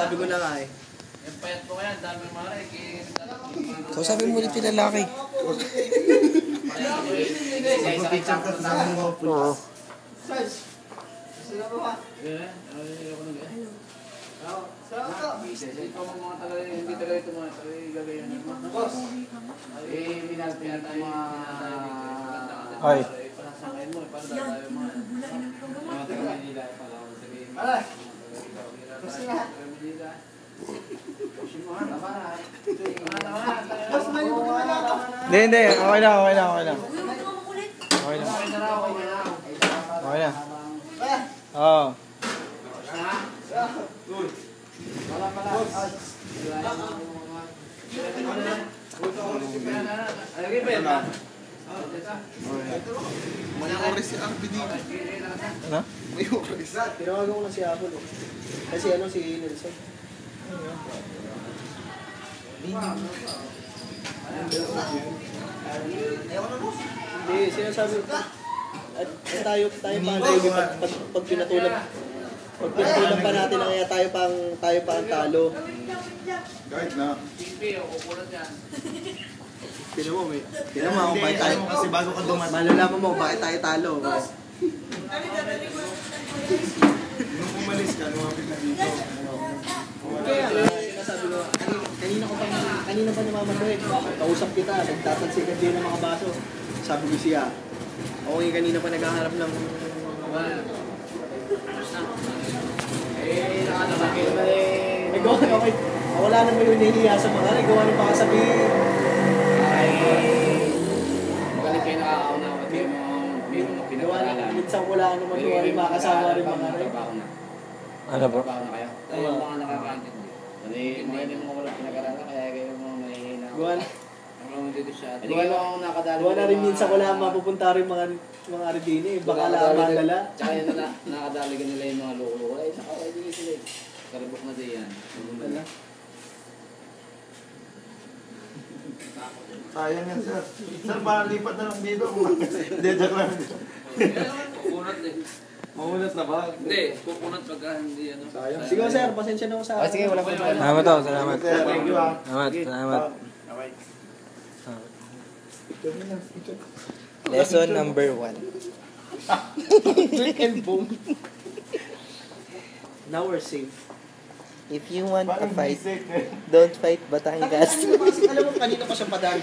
Sabi ko na nga eh. Yung payat mo kaya, dami mara eh. So sabi mo ulit yung lalaki. Oo. Ito mga tagal, hindi tagal ito mga gagayan. Boss, pinatay mga... Ay. Panasangkain mo, para tayo mga... Mga taga-Manila, pala ako sabihin. Kasi nga. Hindi. Okay lang. Okay lang. Okay na. Oo. May oras si RBD. Ano? May oras. Tinawagan ko na si Apple eh. Kasi ano si Nelson. Hindi, sinasabi ko. At tayo pa pag pinatulog. Pag pinatulog pa natin na kaya tayo pa ang talo. Kahit na. TV, kukulat yan. Tinan mo kung bakit tayo. Kasi bago ka dumating. Malalaman mo bakit tayo talo. Nung umalis ka, lumapit na dito. Kaya sinasabi ko, kanina pa namamatay. Kausap kita, nagtatansikan din ng mga baso. Sabi ko siya, okay kanina pa naghahanap ng... Nakatabaki naman eh. Okay. Wala naman yung nahihiya sa mga gawa ng baka sabihin. Magaling kayo nakakauna. May mga pinag-aralan. Minsan wala naman yung makasama rin mga rin. Ano ba? Trabaho na kayo? Ayun mga nakakaintindi. Hindi mga walang pinag-aralan kaya kayo mga mahihina. Gawa na rin minsan wala mapupunta rin mga ridini. Baka laman nila. Tsaka yun na nakadaligan nila yung mga loko-loko. Ay, naka-ready sila eh. Karibok na din yan. Wala. Sayang yan, sir. Sir, parang lipat na lang dito. Hindi, joke lang. Kukunat eh. Maunat na ba? Hindi, kukunat pagka hindi ano. Sayang. Sige sir, pasensya na ako sa... Sige, wala pa. Salamat to. Salamat. Thank you, ah. Salamat. Okay. Lesson number 1. Click and boom. Now we're safe. If you want a Parang fight, bisik eh. don't fight Batangas. Alam mo, kanina pa siya padaan.